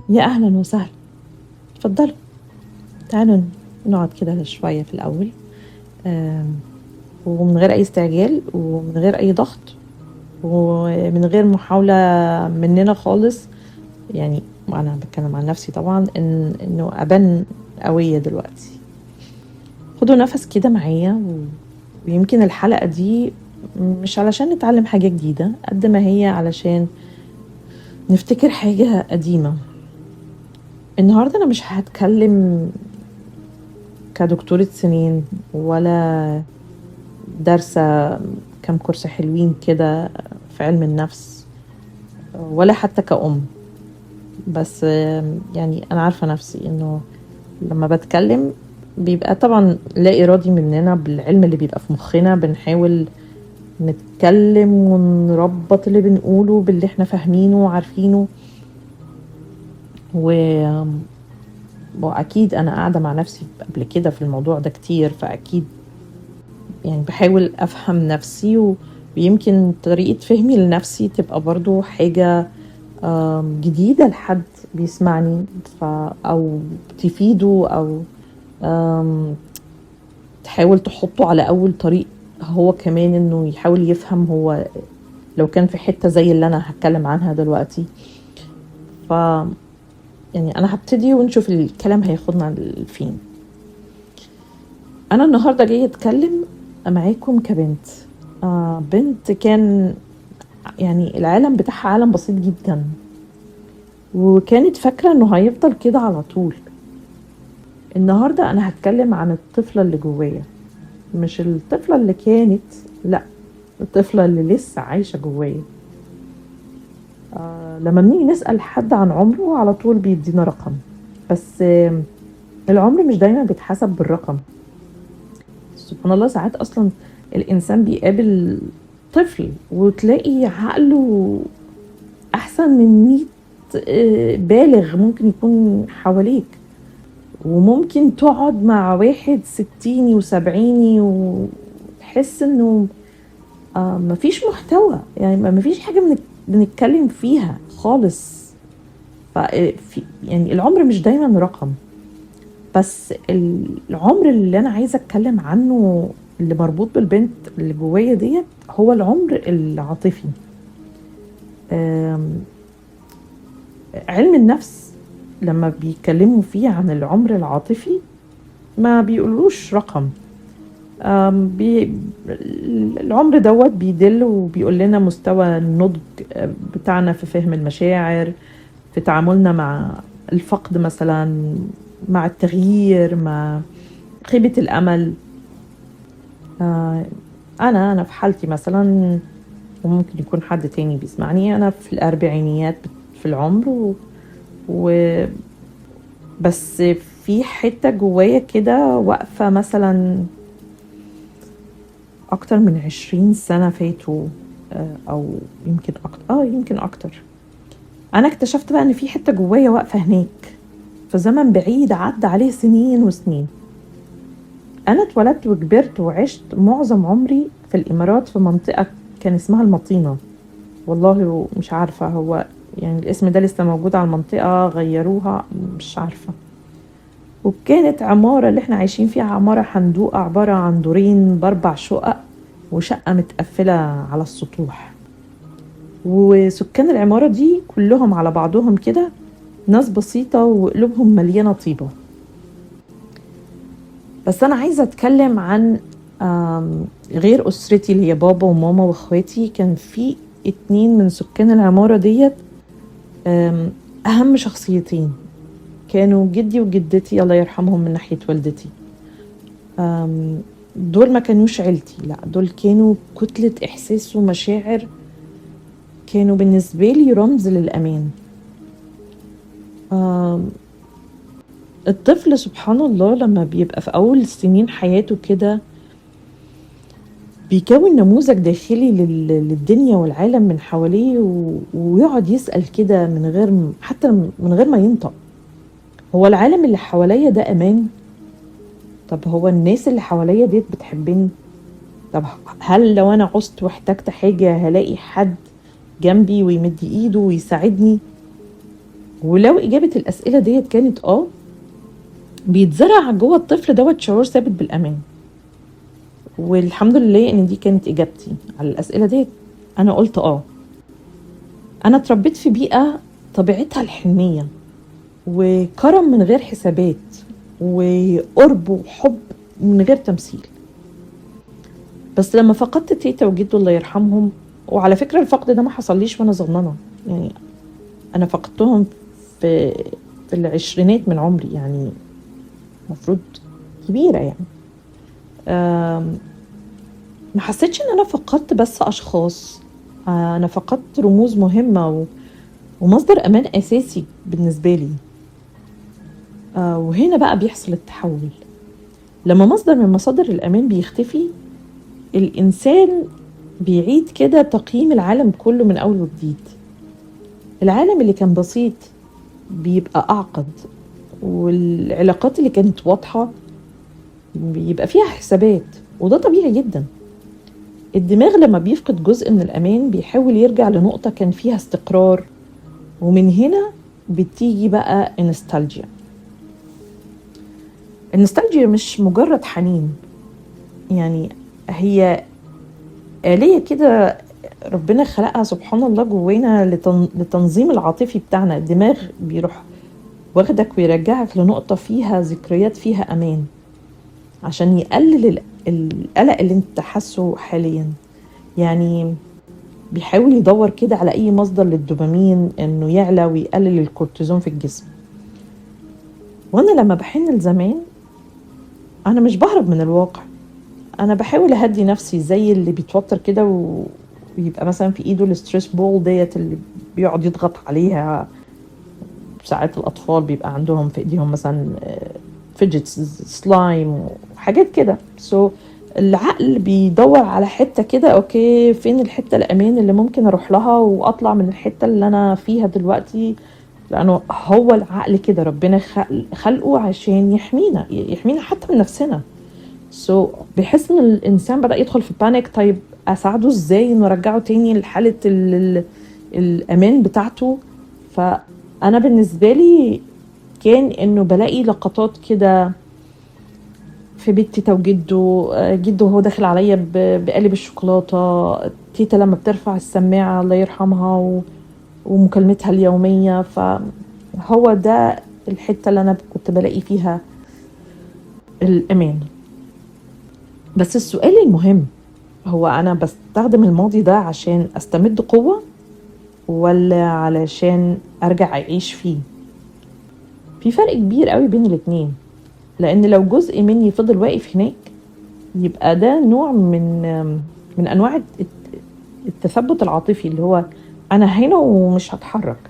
يا أهلا وسهلا. اتفضلوا، تعالوا نقعد كده شوية في الأول. آم، ومن غير أي استعجال ومن غير أي ضغط ومن غير محاولة مننا خالص. يعني أنا بتكلم عن نفسي طبعا إنه أبان قوية دلوقتي. خدوا نفس كده معايا ويمكن الحلقة دي مش علشان نتعلم حاجة جديدة قد ما هي علشان نفتكر حاجة قديمة. النهاردة أنا مش هتكلم كدكتورة سنين ولا دارسة كام كورس حلوين كده في علم النفس ولا حتى كأم. بس يعني أنا عارفة نفسي إنه لما بتكلم بيبقى طبعا لا إرادي مننا بالعلم اللي بيبقى في مخنا، بنحاول نتكلم ونربط اللي بنقوله باللي احنا فاهمينه وعارفينه. وأكيد أنا قاعدة مع نفسي قبل كده في الموضوع ده كتير، فأكيد يعني بحاول أفهم نفسي ويمكن طريقة فهمي لنفسي تبقى برضو حاجة جديدة لحد بيسمعني أو تفيده أو تحاول تحطه على أول طريق، هو كمان إنه يحاول يفهم هو لو كان في حتة زي اللي أنا هتكلم عنها دلوقتي. يعني أنا هبتدي ونشوف الكلام هياخدنا لفين. أنا النهاردة جاية أتكلم معاكم كبنت، بنت كان يعني العالم بتاعها عالم بسيط جدا، وكانت فاكرة انه هيفضل كده على طول. النهاردة انا هتكلم عن الطفلة اللي جوايا، مش الطفلة اللي كانت، لا، الطفلة اللي لسه عايشة جوايا. لما بنيجي نسأل حد عن عمره على طول بيدينا رقم، بس العمر مش دايما بيتحسب بالرقم. سبحان الله، ساعات اصلا الانسان بيقابل طفل وتلاقي عقله احسن من 100 بالغ ممكن يكون حواليك، وممكن تقعد مع واحد 60 و70 وتحس انه مفيش محتوى، يعني مفيش حاجة بنتكلم فيها خالص. يعني العمر مش دايما رقم، بس العمر اللي انا عايزة اتكلم عنه اللي مربوط بالبنت اللي جوايا ديت هو العمر العاطفي. علم النفس لما بيتكلموا فيه عن العمر العاطفي ما بيقولوش رقم. العمر دوت بيدل وبيقول لنا مستوى النضج بتاعنا في فهم المشاعر، في تعاملنا مع الفقد مثلا، مع التغيير، مع خيبة الأمل. أنا في حالتي مثلا، وممكن يكون حد تاني بيسمعني، أنا في الأربعينيات في العمر بس في حتة جوايا كده واقفة مثلا أكتر من 20 سنة فاتوا، أو يمكن أكتر، يمكن أكتر. أنا اكتشفت بقى إن في حتة جوايا واقفة هناك في زمن بعيد عدى عليه سنين وسنين. أنا اتولدت وكبرت وعشت معظم عمري في الإمارات في منطقة كان اسمها المطينة. والله مش عارفة هو يعني الاسم ده لسه موجود على المنطقة، غيروها مش عارفة. وكانت عمارة اللي احنا عايشين فيها عمارة حندوقة عبارة عن دورين ب4 شقق وشقة متقفلة على السطوح، وسكان العمارة دي كلهم على بعضهم كده ناس بسيطة وقلوبهم مليانة طيبة. بس أنا عايزة أتكلم عن غير أسرتي اللي هي بابا وماما وأخواتي، كان في 2 من سكان العمارة ديت أهم شخصيتين، كانوا جدي وجدتي الله يرحمهم من ناحية والدتي. دول ما كانوش عيلتي، لا، دول كانوا كتلة إحساس ومشاعر، كانوا بالنسبة لي رمز للأمان. الطفل سبحان الله لما بيبقى في أول سنين حياته كده بيكون نموذج داخلي للدنيا والعالم من حواليه، ويقعد يسأل كده حتى من غير ما ينطق، هو العالم اللي حواليا ده أمان؟ طب هو الناس اللي حواليا ديت بتحبني؟ طب هل لو أنا عوزت واحتجت حاجة هلاقي حد جنبي ويمد إيده ويساعدني؟ ولو إجابة الأسئلة ديت كانت بيتزرع جوه الطفل دوت شعور ثابت بالأمان. والحمد لله إن دي كانت إجابتي على الأسئلة ديت. أنا قلت أنا اتربيت في بيئة طبيعتها الحنية وكرم من غير حسابات وقرب وحب من غير تمثيل. بس لما فقدت تيتا وجدو الله يرحمهم، وعلى فكرة الفقد ده ما حصليش وانا صغننة، يعني انا فقدتهم في العشرينات من عمري، يعني مفروض كبيرة يعني. ما حسيتش ان انا فقدت بس اشخاص، انا فقدت رموز مهمة ومصدر امان اساسي بالنسبة لي. وهنا بقى بيحصل التحول. لما مصدر من مصادر الامان بيختفي، الانسان بيعيد كده تقييم العالم كله من اول وجديد. العالم اللي كان بسيط بيبقى اعقد، والعلاقات اللي كانت واضحة بيبقى فيها حسابات، وده طبيعي جدا. الدماغ لما بيفقد جزء من الأمان بيحاول يرجع لنقطة كان فيها استقرار، ومن هنا بتيجي بقى النوستالجيا. النوستالجيا مش مجرد حنين، يعني هي آلية كده ربنا خلقها سبحان الله جوانا لتنظيم العاطفي بتاعنا. الدماغ بيروح واخدك ويرجعك لنقطة فيها ذكريات فيها أمان، عشان يقلل القلق اللي انت حاسه حاليا. يعني بيحاول يدور كده على اي مصدر للدوبامين انه يعلى ويقلل الكورتيزون في الجسم. وانا لما بحن لزمان انا مش بهرب من الواقع، انا بحاول اهدي نفسي زي اللي بيتوتر كده ويبقى مثلا في ايده الستريس بول ديت اللي بيقعد يضغط عليها. ساعات الاطفال بيبقى عندهم في ايديهم مثلا فيدجتس سلايم وحاجات كده. العقل بيدور على حتة كده، اوكي فين الحتة الامان اللي ممكن اروح لها واطلع من الحتة اللي انا فيها دلوقتي، لانه هو العقل كده ربنا خلقه عشان يحمينا حتى من نفسنا. بيحس ان الانسان بدأ يدخل في بانيك. طيب اساعده ازاي انه ارجعه تاني لحالة الامان بتاعته؟ فانا بالنسبة لي كان انه بلاقي لقطات كده في بيت تيتا وجدو. جدو هو داخل عليا بقالب الشوكولاتة، تيتا لما بترفع السماعة الله يرحمها ومكالمتها اليومية. فهو ده الحتة اللي أنا كنت بلاقي فيها الأمان. بس السؤال المهم هو أنا بستخدم الماضي ده عشان أستمد قوة ولا علشان أرجع أعيش فيه؟ في فرق كبير قوي بين الاتنين، لأن لو جزء مني فضل واقف هناك يبقى ده نوع من أنواع التثبت العاطفي، اللي هو أنا هنا ومش هتحرك.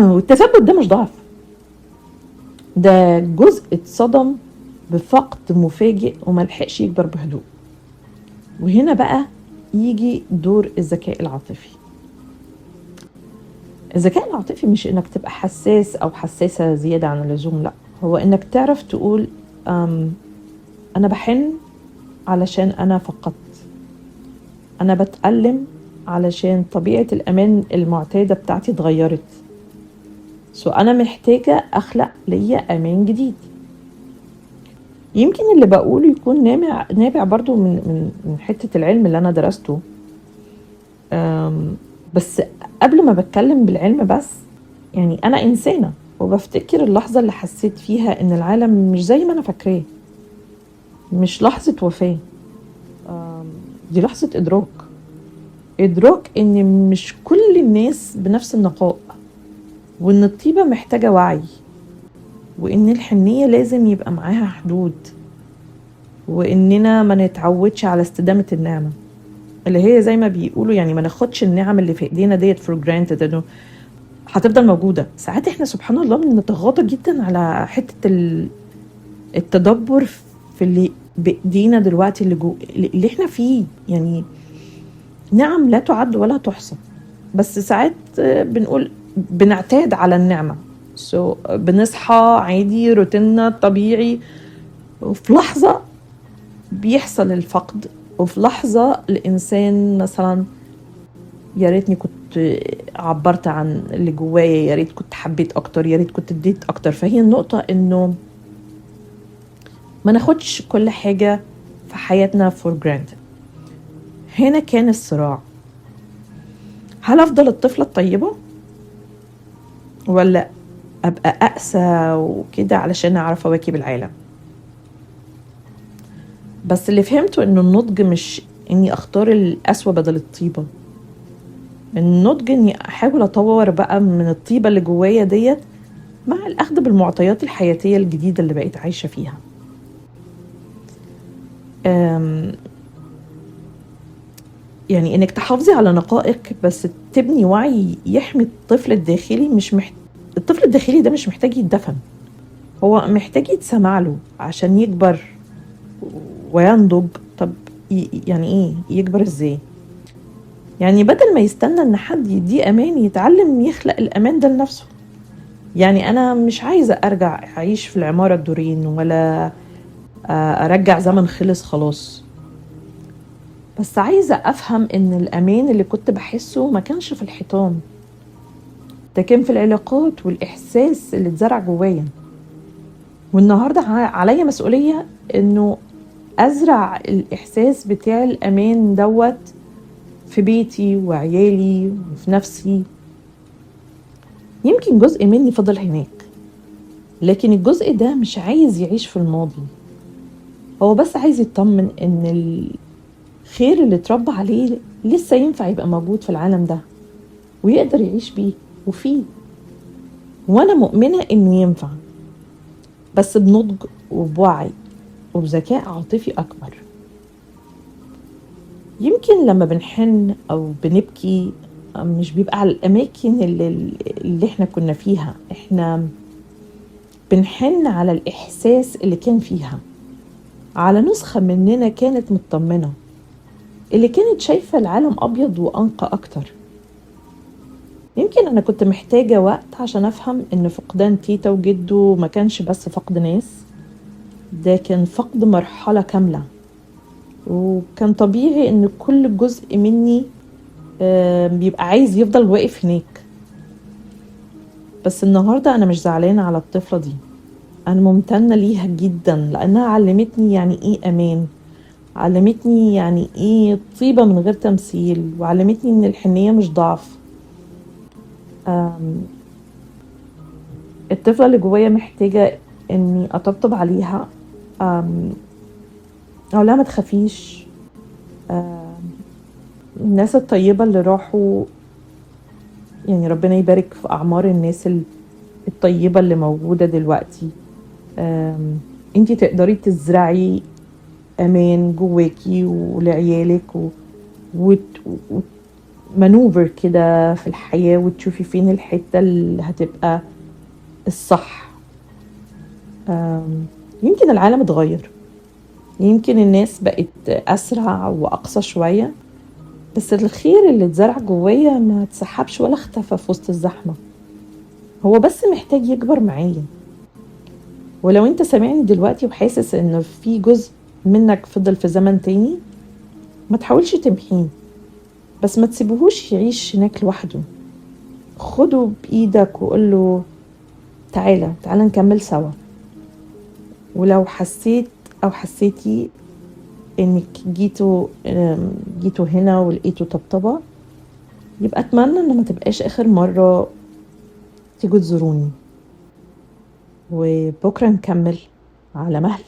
والتثبت ده مش ضعف، ده جزء اتصدم بفقد مفاجئ وملحقش يكبر بهدوء. وهنا بقى يجي دور الذكاء العاطفي. الذكاء العاطفي مش انك تبقى حساس او حساسة زيادة عن اللزوم، لا، هو انك تعرف تقول انا بحن علشان انا فقدت، انا بتألم علشان طبيعة الامان المعتادة بتاعتي اتغيرت، انا محتاجة اخلق ليا امان جديد. يمكن اللي بقوله يكون نابع برضو من حتة العلم اللي انا درسته. بس قبل ما بتكلم بالعلم، بس يعني انا انسانة وبفتكر اللحظة اللي حسيت فيها ان العالم مش زي ما انا فاكراه. مش لحظة وفاة، دي لحظة ادراك ان مش كل الناس بنفس النقاء، وان الطيبة محتاجة وعي، وان الحنية لازم يبقى معاها حدود، واننا ما نتعودش على استدامة النعمة اللي هي زي ما بيقولوا، يعني ما ناخدش النعم اللي في ايدينا ديت for granted انه هتفضل موجودة. ساعات احنا سبحان الله بنتغاضى جدا على حتة التدبر في اللي بايدينا دلوقتي، اللي احنا فيه. يعني نعم لا تعد ولا تحصى، بس ساعات بنقول بنعتاد على النعمة. بنصحى عادي روتيننا طبيعي، وفي لحظة بيحصل الفقد، وفي لحظة الإنسان مثلا يا ريتني كنت عبرت عن اللي جوايا، يا ريت كنت حبيت اكتر، يا ريت كنت اديت اكتر. فهي النقطة انه ما ناخدش كل حاجة في حياتنا for granted. هنا كان الصراع، هل افضل الطفلة الطيبة ولا ابقى اقسى وكده علشان اعرف اواكب العالم؟ بس اللي فهمته انه النضج مش اني اختار القسوة بدل الطيبة، النضج اني احاول اطور بقى من الطيبة اللي جوايا ديت مع الاخذ بالمعطيات الحياتية الجديدة اللي بقيت عايشة فيها. يعني انك تحافظي على نقائك بس تبني وعي يحمي الطفل الداخلي. الطفل الداخلي ده مش محتاج يتدفن، هو محتاج يتسمع له عشان يكبر وينضج. طب يعني ايه يكبر ازاي؟ يعني بدل ما يستنى ان حد يديه امان، يتعلم يخلق الامان ده لنفسه. يعني انا مش عايزة ارجع اعيش في العمارة الدورين ولا ارجع زمن خلص خلاص، بس عايزة افهم ان الامان اللي كنت بحسه ما كانش في الحيطان، ده كان في العلاقات والاحساس اللي اتزرع جوايا. والنهاردة عليا مسؤولية انه ازرع الاحساس بتاع الامان دوت في بيتي وعيالي وفي نفسي. يمكن جزء مني فضل هناك، لكن الجزء ده مش عايز يعيش في الماضي، هو بس عايز يطمن ان الخير اللي اتربى عليه لسه ينفع يبقى موجود في العالم ده ويقدر يعيش بيه وفيه. وانا مؤمنة انه ينفع، بس بنضج وبوعي وبذكاء عاطفي اكبر. يمكن لما بنحن او بنبكي مش بيبقى على الاماكن اللي احنا كنا فيها، احنا بنحن على الاحساس اللي كان فيها، على نسخة مننا كانت مطمنة، اللي كانت شايفة العالم ابيض وانقى اكتر. يمكن انا كنت محتاجة وقت عشان افهم ان فقدان تيتا وجده ما كانش بس فقد ناس، ده كان فقد مرحلة كاملة. وكان طبيعي ان كل جزء مني بيبقى عايز يفضل واقف هناك. بس النهاردة انا مش زعلانة على الطفلة دي، انا ممتنة ليها جدا لانها علمتني يعني ايه امان، علمتني يعني ايه طيبة من غير تمثيل، وعلمتني ان الحنية مش ضعف. الطفلة اللي جوايا محتاجة اني اطبطب عليها، اقول لها ما تخافيش. الناس الطيبة اللي راحوا، يعني ربنا يبارك في اعمار الناس الطيبة اللي موجودة دلوقتي. انتي تقدري تزرعي امان جواكي ولعيالك ومانوفر كده في الحياة، وتشوفي فين الحتة اللي هتبقى الصح. يمكن العالم اتغير، يمكن الناس بقت اسرع واقصى شوية، بس الخير اللي اتزرع جوايا ما تسحبش ولا اختفى في وسط الزحمة، هو بس محتاج يكبر معايا. ولو انت سامعني دلوقتي وحاسس انه في جزء منك فضل في زمن تاني، ما تحاولش تمحيه، بس ما تسيبهوش يعيش هناك لوحده. خده بإيدك وقوله تعالى نكمل سوا. ولو حسيت أو حسيتي إنك جيتوا هنا ولقيتوا طبطبة، يبقى أتمنى إن ما تبقاش آخر مرة تيجوا تزوروني، وبكرة نكمل على مهلي.